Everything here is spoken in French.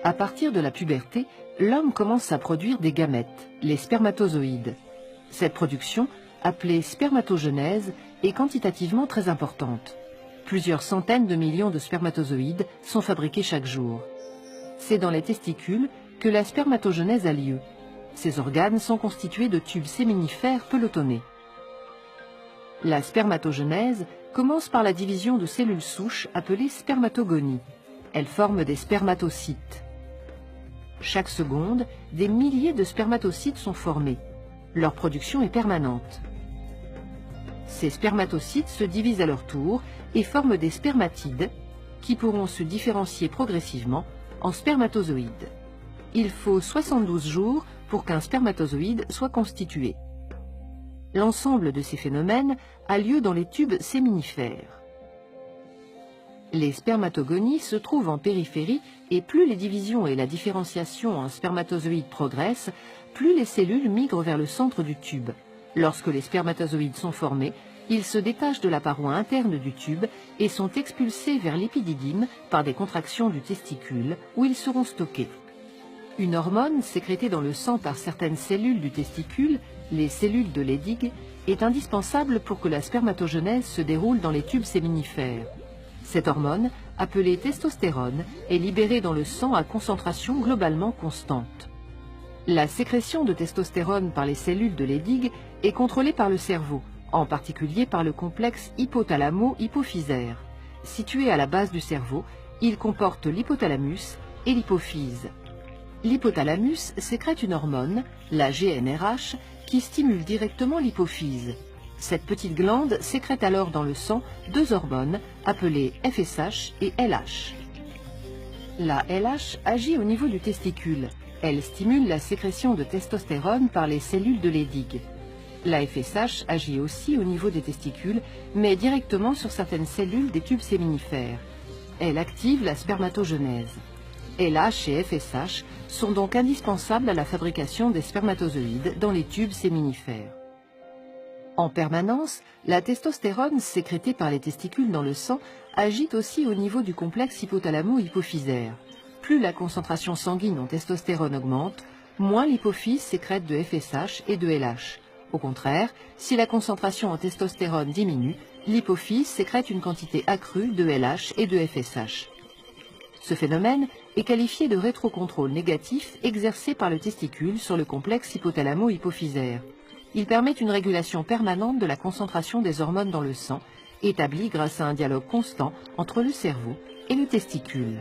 À partir de la puberté, l'homme commence à produire des gamètes, les spermatozoïdes. Cette production, appelée spermatogenèse, est quantitativement très importante. Plusieurs centaines de millions de spermatozoïdes sont fabriqués chaque jour. C'est dans les testicules que la spermatogenèse a lieu. Ces organes sont constitués de tubes séminifères pelotonnés. La spermatogenèse commence par la division de cellules souches appelées spermatogonies. Elles forment des spermatocytes. Chaque seconde, des milliers de spermatocytes sont formés. Leur production est permanente. Ces spermatocytes se divisent à leur tour et forment des spermatides qui pourront se différencier progressivement en spermatozoïdes. Il faut 72 jours pour qu'un spermatozoïde soit constitué. L'ensemble de ces phénomènes a lieu dans les tubes séminifères. Les spermatogonies se trouvent en périphérie et plus les divisions et la différenciation en spermatozoïdes progressent, plus les cellules migrent vers le centre du tube. Lorsque les spermatozoïdes sont formés, ils se détachent de la paroi interne du tube et sont expulsés vers l'épididyme par des contractions du testicule où ils seront stockés. Une hormone sécrétée dans le sang par certaines cellules du testicule, les cellules de Leydig, est indispensable pour que la spermatogenèse se déroule dans les tubes séminifères. Cette hormone, appelée testostérone, est libérée dans le sang à concentration globalement constante. La sécrétion de testostérone par les cellules de Leydig est contrôlée par le cerveau, en particulier par le complexe hypothalamo-hypophysaire. Situé à la base du cerveau, il comporte l'hypothalamus et l'hypophyse. L'hypothalamus sécrète une hormone, la GnRH, qui stimule directement l'hypophyse. Cette petite glande sécrète alors dans le sang deux hormones appelées FSH et LH. La LH agit au niveau du testicule. Elle stimule la sécrétion de testostérone par les cellules de Leydig. La FSH agit aussi au niveau des testicules, mais directement sur certaines cellules des tubes séminifères. Elle active la spermatogenèse. LH et FSH sont donc indispensables à la fabrication des spermatozoïdes dans les tubes séminifères. En permanence, la testostérone sécrétée par les testicules dans le sang agit aussi au niveau du complexe hypothalamo-hypophysaire. Plus la concentration sanguine en testostérone augmente, moins l'hypophyse sécrète de FSH et de LH. Au contraire, si la concentration en testostérone diminue, l'hypophyse sécrète une quantité accrue de LH et de FSH. Ce phénomène est qualifié de rétrocontrôle négatif exercé par le testicule sur le complexe hypothalamo-hypophysaire. Il permet une régulation permanente de la concentration des hormones dans le sang, établie grâce à un dialogue constant entre le cerveau et le testicule.